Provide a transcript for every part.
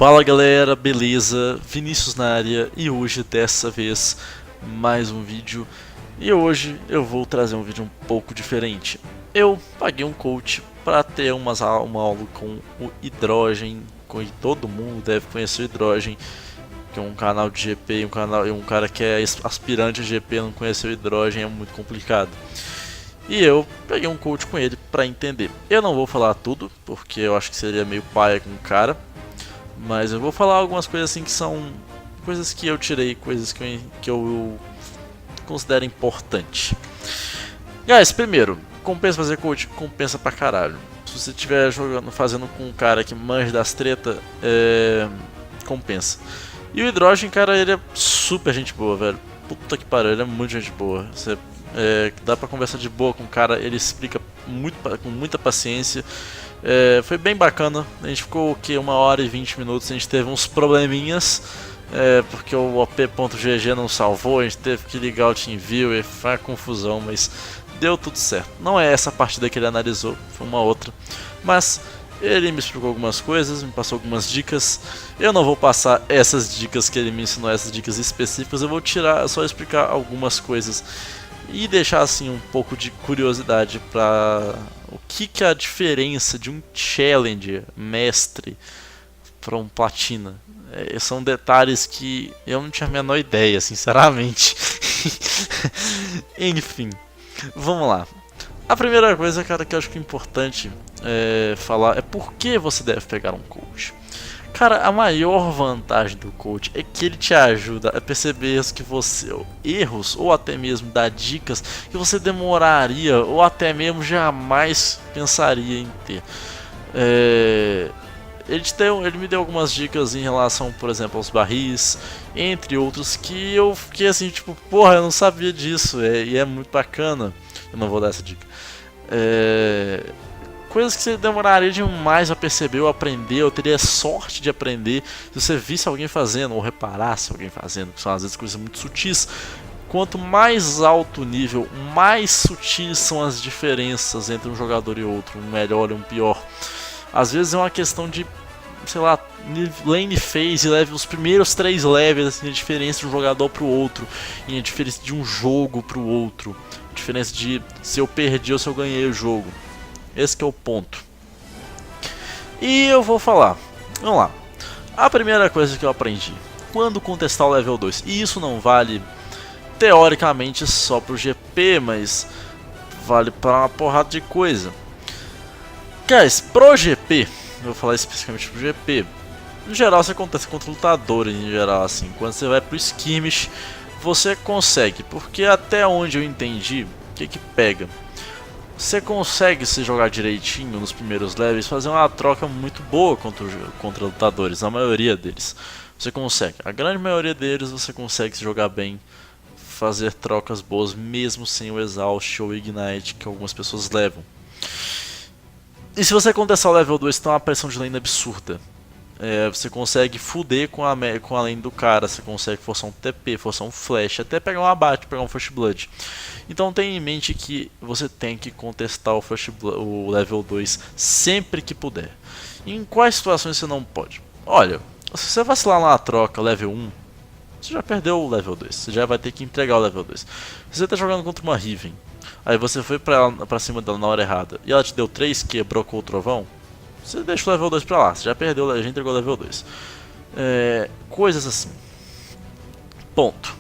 Fala galera, beleza? Vinícius na área e hoje dessa vez mais um vídeo. E hoje eu vou trazer um vídeo um pouco diferente. Eu paguei um coach para ter uma aula com o Hydrogen, com todo mundo deve conhecer o Hydrogen, que é um canal de GP, um cara que é aspirante a GP, não conhecer o Hydrogen é muito complicado. E eu peguei um coach com ele para entender. Eu não vou falar tudo, porque eu acho que seria meio paia com o cara. Mas eu vou falar algumas coisas assim que são coisas que eu tirei, coisas que eu considero importante. Guys, primeiro, compensa fazer coach? Compensa pra caralho. Se você estiver fazendo com um cara que manja das tretas, compensa. E o Hydrogen, cara, ele é super gente boa, velho. Puta que pariu, ele é muito gente boa. Você, dá pra conversar de boa com o cara, ele explica com muita paciência. Foi bem bacana, a gente ficou o que, 1 hora e 20 minutos, a gente teve uns probleminhas, porque o op.gg não salvou, a gente teve que ligar o TeamViewer, foi uma confusão, mas deu tudo certo. Não é essa partida que ele analisou, foi uma outra, mas ele me explicou algumas coisas, me passou algumas dicas. Eu não vou passar essas dicas que ele me ensinou, essas dicas específicas, eu vou só explicar algumas coisas e deixar assim um pouco de curiosidade para o que é a diferença de um Challenger mestre para um Platina. São detalhes que eu não tinha a menor ideia, sinceramente. Enfim, vamos lá. A primeira coisa, cara, que eu acho que é importante falar é por que você deve pegar um coach. Cara, a maior vantagem do coach é que ele te ajuda a perceber que erros ou até mesmo dar dicas que você demoraria ou até mesmo jamais pensaria em ter. Ele me deu algumas dicas em relação, por exemplo, aos barris, entre outros, que eu fiquei assim, tipo, porra, eu não sabia disso, e é muito bacana. Eu não vou dar essa dica. Coisas que você demoraria demais a perceber ou aprender, ou teria sorte de aprender se você visse alguém fazendo ou reparasse alguém fazendo, que são às vezes coisas muito sutis. Quanto mais alto o nível, mais sutis são as diferenças entre um jogador e outro, um melhor e um pior. Às vezes é uma questão de, sei lá, lane phase, os primeiros 3 levels, assim, a diferença de um jogador para o outro, e a diferença de um jogo para o outro, a diferença de se eu perdi ou se eu ganhei o jogo. Esse que é o ponto. E eu vou falar. Vamos lá. A primeira coisa que eu aprendi: quando contestar o level 2. E isso não vale teoricamente só pro GP, mas vale para uma porrada de coisa. Guys, pro GP, eu vou falar especificamente pro GP. No geral, isso acontece contra lutadores em geral, assim. Quando você vai pro skirmish, você consegue, porque até onde eu entendi, o que pega? Você consegue se jogar direitinho nos primeiros levels, fazer uma troca muito boa contra lutadores, a maioria deles. Você consegue, a grande maioria deles você consegue se jogar bem, fazer trocas boas mesmo sem o Exaust ou o Ignite que algumas pessoas levam. E se você contestar o level 2, tem uma pressão de lane absurda. Você consegue fuder com a lane do cara, você consegue forçar um TP, forçar um flash, até pegar um abate, pegar um First Blood. Então tenha em mente que você tem que contestar o level 2 sempre que puder. E em quais situações você não pode? Olha, se você vacilar na troca level 1, você já perdeu o level 2, você já vai ter que entregar o level 2. Se você está jogando contra uma Riven, aí você foi pra cima dela na hora errada e ela te deu 3, quebrou com o trovão, você deixa o level 2 pra lá, você já perdeu, já entregou o level 2. Coisas assim. Ponto.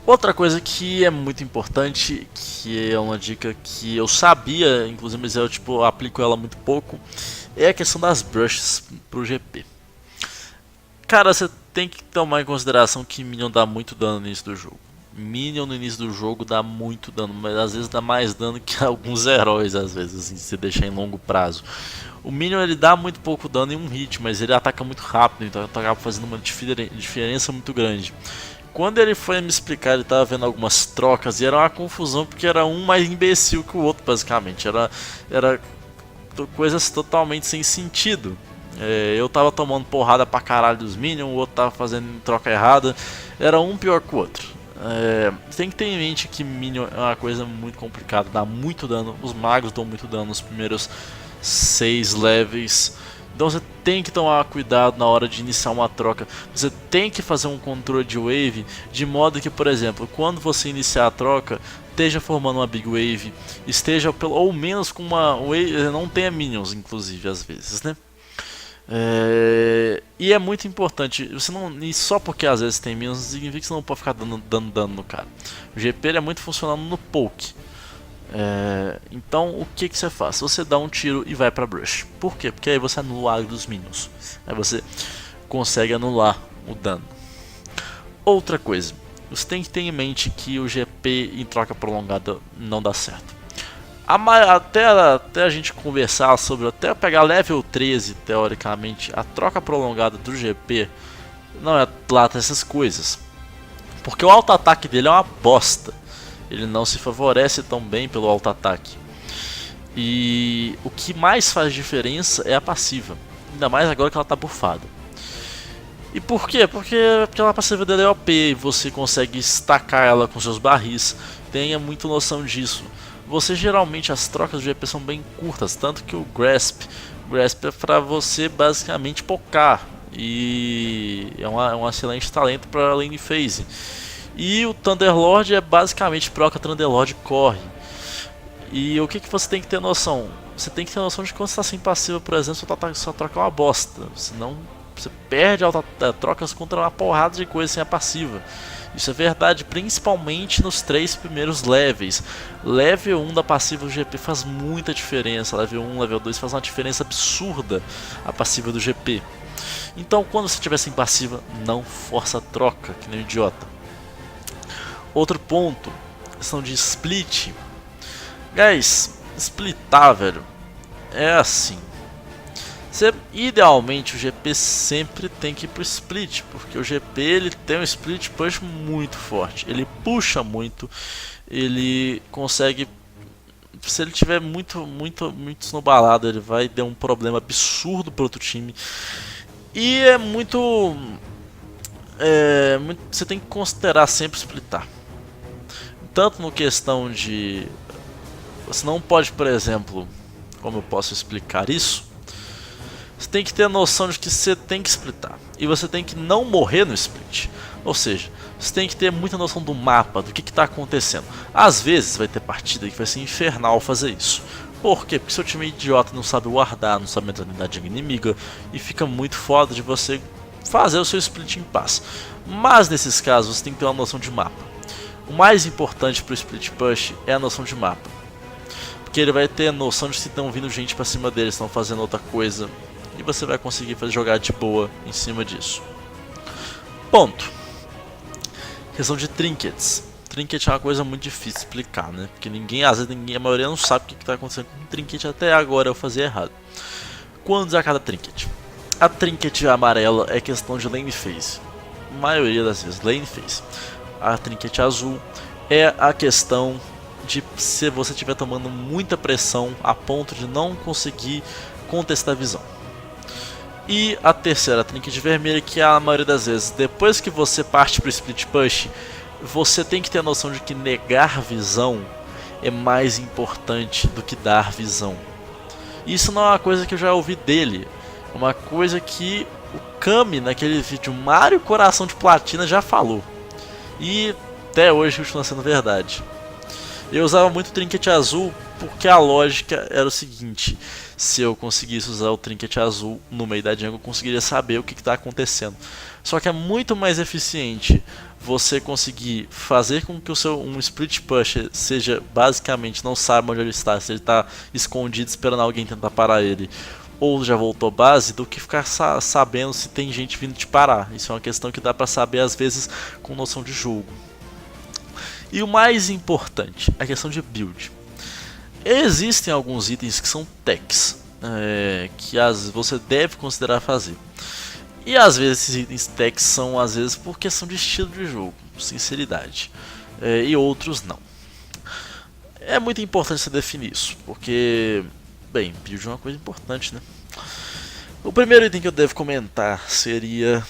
Outra coisa que é muito importante, que é uma dica que eu sabia, inclusive, mas eu aplico ela muito pouco, é a questão das brushes pro GP. Cara, você tem que tomar em consideração que Minion dá muito dano no início do jogo. Minion no início do jogo dá muito dano, mas às vezes dá mais dano que alguns heróis, às vezes, assim, se você deixar em longo prazo. O Minion ele dá muito pouco dano em um hit, mas ele ataca muito rápido, então acaba fazendo uma diferença muito grande. Quando ele foi me explicar, ele estava vendo algumas trocas e era uma confusão, porque era um mais imbecil que o outro, basicamente. Era coisas totalmente sem sentido. Eu tava tomando porrada pra caralho dos Minions, o outro tava fazendo troca errada, era um pior que o outro. Tem que ter em mente que Minion é uma coisa muito complicada, dá muito dano, os magos dão muito dano nos primeiros 6 levels Então você tem que tomar cuidado na hora de iniciar uma troca. Você tem que fazer um controle de wave de modo que, por exemplo, quando você iniciar a troca, esteja formando uma big wave, esteja pelo ou menos com uma wave, não tenha minions, inclusive às vezes, né? E é muito importante, você não, e só porque às vezes tem minions não significa que você não pode ficar dando dano no cara. O GP é muito funcionando no poke. Então o que você faz? Você dá um tiro e vai pra brush. Por quê? Porque aí você anula o agro dos minions. Aí você consegue anular o dano. Outra coisa, você tem que ter em mente que o GP em troca prolongada não dá certo. Até a gente conversar sobre, até pegar level 13 teoricamente, a troca prolongada do GP não é lá essas coisas. Porque o auto-ataque dele é uma bosta. Ele não se favorece tão bem pelo auto-ataque. E o que mais faz diferença é a passiva. Ainda mais agora que ela está bufada. E por quê? Porque a passiva dela é OP e você consegue estacar ela com seus barris. Tenha muita noção disso. Você geralmente, as trocas de GP são bem curtas. Tanto que o Grasp é para você basicamente pocar. E é um excelente talento para lane phase. E o Thunderlord é basicamente proca Thunderlord corre. E o que você tem que ter noção? Você tem que ter noção de que quando você está sem passiva, por exemplo, sua troca é uma bosta. Senão você perde trocas contra uma porrada de coisa sem a passiva. Isso é verdade, principalmente nos 3 primeiros levels. Level 1 da passiva do GP faz muita diferença. Level 1, level 2 faz uma diferença absurda a passiva do GP. Então quando você estiver sem passiva, não força a troca, que nem um idiota. Outro ponto, questão de split. Guys, splitar, velho, é assim. Idealmente o GP sempre tem que ir pro split, porque o GP ele tem um split push muito forte. Ele puxa muito, ele consegue. Se ele tiver muito snowballado, ele vai ter um problema absurdo pro outro time. E é muito. Você tem que considerar sempre splitar. Tanto no questão de... Você não pode, por exemplo... Como eu posso explicar isso? Você tem que ter a noção de que você tem que splitar. E você tem que não morrer no split. Ou seja, você tem que ter muita noção do mapa, do que está acontecendo. Às vezes vai ter partida que vai ser infernal fazer isso. Por quê? Porque seu time é idiota, não sabe guardar, não sabe entrar na unidade inimiga. E fica muito foda de você fazer o seu split em paz. Mas nesses casos você tem que ter uma noção de mapa. O mais importante para o split push é a noção de mapa. Porque ele vai ter a noção de se estão vindo gente para cima dele, estão fazendo outra coisa. E você vai conseguir jogar de boa em cima disso. Ponto. Questão de trinkets. Trinket é uma coisa muito difícil de explicar, né? Porque a maioria não sabe o que está acontecendo com o trinket, até agora eu fazia errado. Quando usar cada trinket? A trinket amarela é questão de lane phase. A maioria das vezes, lane phase. A trinket azul é a questão de se você estiver tomando muita pressão a ponto de não conseguir contestar a visão. E a terceira, a trinket vermelha, que é a maioria das vezes, depois que você parte para o split push, você tem que ter a noção de que negar visão é mais importante do que dar visão. Isso não é uma coisa que eu já ouvi dele, é uma coisa que o Kami, naquele vídeo Mario Coração de Platina, já falou. E até hoje continua sendo verdade. Eu usava muito o trinket azul porque a lógica era o seguinte: se eu conseguisse usar o trinket azul no meio da jungle, eu conseguiria saber o que está acontecendo. Só que é muito mais eficiente você conseguir fazer com que o seu split push seja basicamente não sabe onde ele está, se ele está escondido esperando alguém tentar parar ele, ou já voltou base, do que ficar sabendo se tem gente vindo te parar. Isso é uma questão que dá pra saber às vezes com noção de jogo. E o mais importante, a questão de build. Existem alguns itens que são techs, que você deve considerar fazer. E às vezes esses itens techs são às vezes por questão de estilo de jogo, sinceridade, e outros não. É muito importante você definir isso, porque, bem, build é uma coisa importante, né? O primeiro item que eu devo comentar seria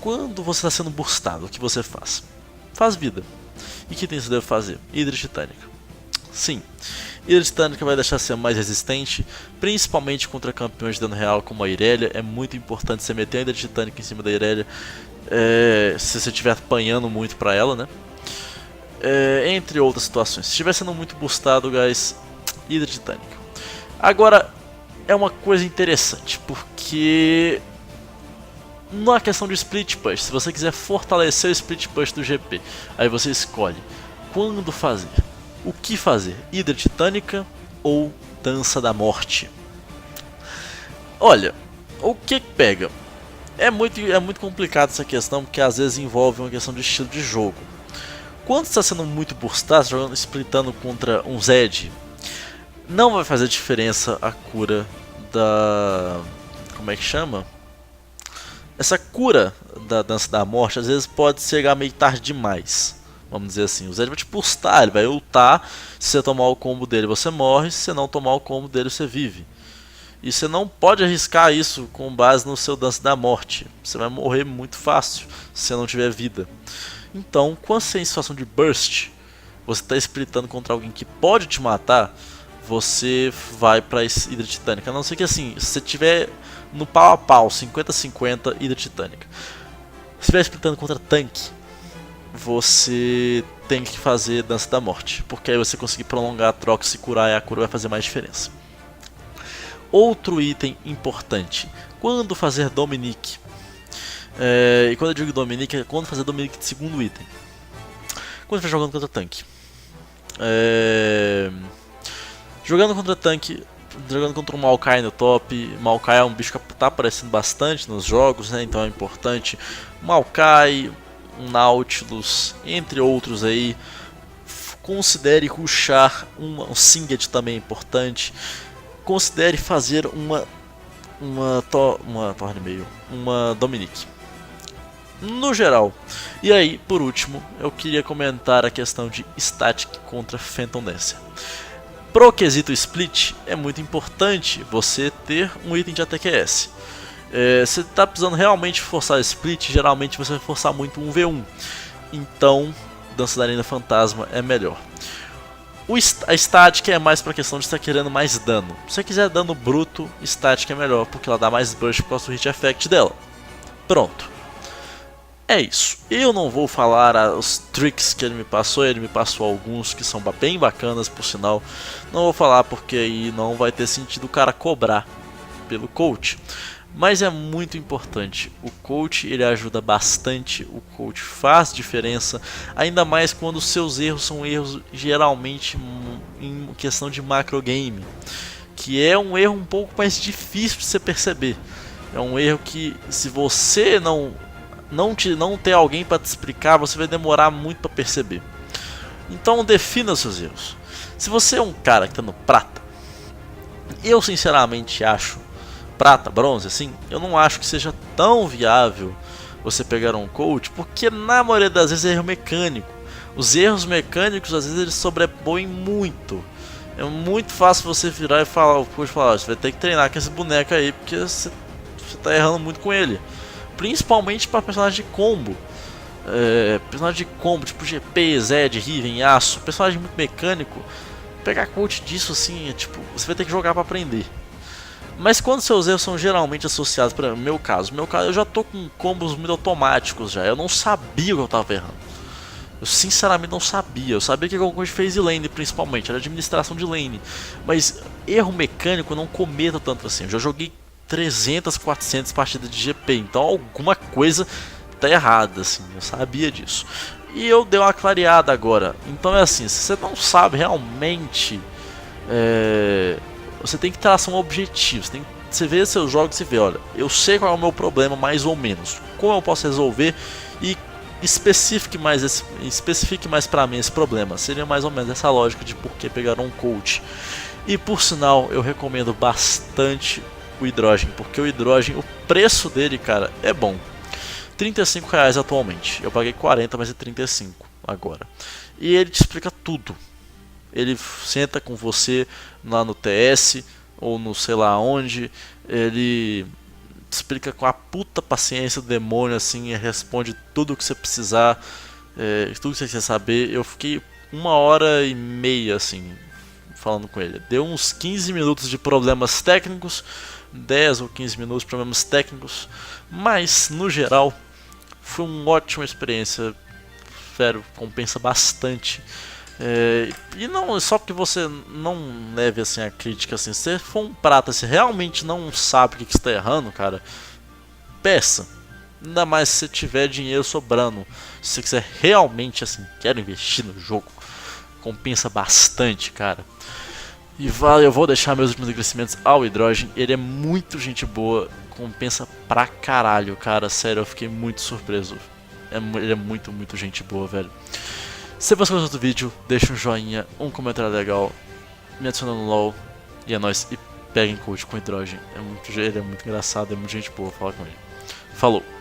quando você está sendo burstado, o que você faz? Faz vida. E que item você deve fazer? Hidra titânica. Sim, Hidra Titânica vai deixar você mais resistente, principalmente contra campeões de dano real como a Irelia. É muito importante você meter a Hidra Titânica em cima da Irelia, se você estiver apanhando muito pra ela, né? Entre outras situações. Se estiver sendo muito boostado, guys, Hidra Titânica. Agora, é uma coisa interessante, porque na questão de split push, se você quiser fortalecer o split push do GP, aí você escolhe quando fazer, o que fazer, Hidra Titânica ou Dança da Morte. Olha, o que pega? É muito complicado essa questão, porque às vezes envolve uma questão de estilo de jogo. Quando está sendo muito boostado, jogando, splitando contra um Zed, não vai fazer diferença a cura da... como é que chama? Essa cura da Dança da Morte às vezes pode chegar meio tarde demais. Vamos dizer assim, o Zed vai te boostar, ele vai ultar. Se você tomar o combo dele você morre, se você não tomar o combo dele você vive. E você não pode arriscar isso com base no seu Dança da Morte. Você vai morrer muito fácil se você não tiver vida. Então, quando você é em situação de burst, você está splitando contra alguém que pode te matar, você vai para Hidra Titânica. A não ser que assim, se você tiver no pau a pau, 50-50, Hidra Titânica. Se estiver splitando contra tanque, você tem que fazer Dança da Morte, porque aí você conseguir prolongar a troca, se curar e a cura vai fazer mais diferença. Outro item importante, quando fazer Dominique. E quando eu digo Dominique, é quando fazer Dominique de segundo item. Quando estiver jogando contra tanque. Jogando contra tanque, jogando contra um Maokai no top. Maokai é um bicho que está aparecendo bastante nos jogos, né? Então é importante. Maokai, um Nautilus, entre outros aí. Considere rushar um Singed também é importante. Considere fazer uma Dominique. No geral. E aí, por último, eu queria comentar a questão de Static contra Phantom Dancer. Pro quesito split, é muito importante você ter um item de ATQS. Você está precisando realmente forçar split, geralmente você vai forçar muito um 1v1. Então, Dança da Arena Fantasma é melhor. A Static é mais para questão de estar querendo mais dano. Se você quiser dano bruto, Static é melhor, porque ela dá mais burst por causa do hit effect dela. Pronto. É isso. Eu não vou falar os tricks que ele me passou alguns que são bem bacanas, por sinal. Não vou falar porque aí não vai ter sentido o cara cobrar pelo coach. Mas é muito importante, o coach ele ajuda bastante, o coach faz diferença, ainda mais quando os seus erros são erros geralmente em questão de macro game, que é um erro um pouco mais difícil de você perceber. É um erro que se você não ter alguém para te explicar, você vai demorar muito para perceber. Então defina os seus erros. Se você é um cara que está no prata, eu sinceramente acho prata, bronze, assim, eu não acho que seja tão viável você pegar um coach, porque na maioria das vezes é erro mecânico. Os erros mecânicos às vezes eles sobrepõem muito. É muito fácil você virar e falar, o coach falar, você vai ter que treinar com esse boneco aí, porque você está errando muito com ele. Principalmente para personagem de combo. Personagem de combo, tipo GP, Zed, Riven, Yasuo, personagem muito mecânico. Pegar coach disso assim, tipo, você vai ter que jogar para aprender. Mas quando seus erros são geralmente associados, para meu caso, eu já tô com combos muito automáticos já. Eu não sabia o que eu tava errando. Eu sinceramente não sabia. Eu sabia que alguma coisa fez de lane principalmente, era administração de lane. Mas erro mecânico eu não cometo tanto assim. Eu já joguei 300, 400 partidas de GP, então alguma coisa tá errada, assim. Eu sabia disso. E eu dei uma clareada agora. Então é assim, se você não sabe realmente... Você tem que traçar um objetivo, você vê seus jogos e vê, olha, eu sei qual é o meu problema mais ou menos, como eu posso resolver e especifique mais para mim esse problema. Seria mais ou menos essa lógica de por que pegar um coach. E por sinal, eu recomendo bastante o Hidrógeno, porque o Hidrógeno, o preço dele, cara, é bom. R$35 atualmente, eu paguei 40, mas é 35 agora. E ele te explica tudo. Ele senta com você lá no TS ou no sei lá onde, ele explica com a puta paciência do demônio assim, e responde tudo o que você precisar, tudo que você quiser saber. Eu fiquei 1h30 assim, falando com ele. Deu uns 15 minutos de problemas técnicos, 10 ou 15 minutos de problemas técnicos, mas no geral foi uma ótima experiência, sério, compensa bastante. E não só porque você não leve assim a crítica assim, se você for um prata, se realmente não sabe o que está errando, cara, peça. Ainda mais se você tiver dinheiro sobrando, se você quiser realmente assim, quero investir no jogo, compensa bastante, cara. E vale, eu vou deixar meus últimos agradecimentos ao Hydrogen, ele é muito gente boa, compensa pra caralho, cara, sério, eu fiquei muito surpreso. Ele é muito, muito gente boa, velho. Se você gostou do vídeo, deixa um joinha, um comentário legal, me adiciona no LOL, e é nóis, e peguem coach com Hydrogen, ele é muito engraçado, é muito gente boa, fala com ele. Falou!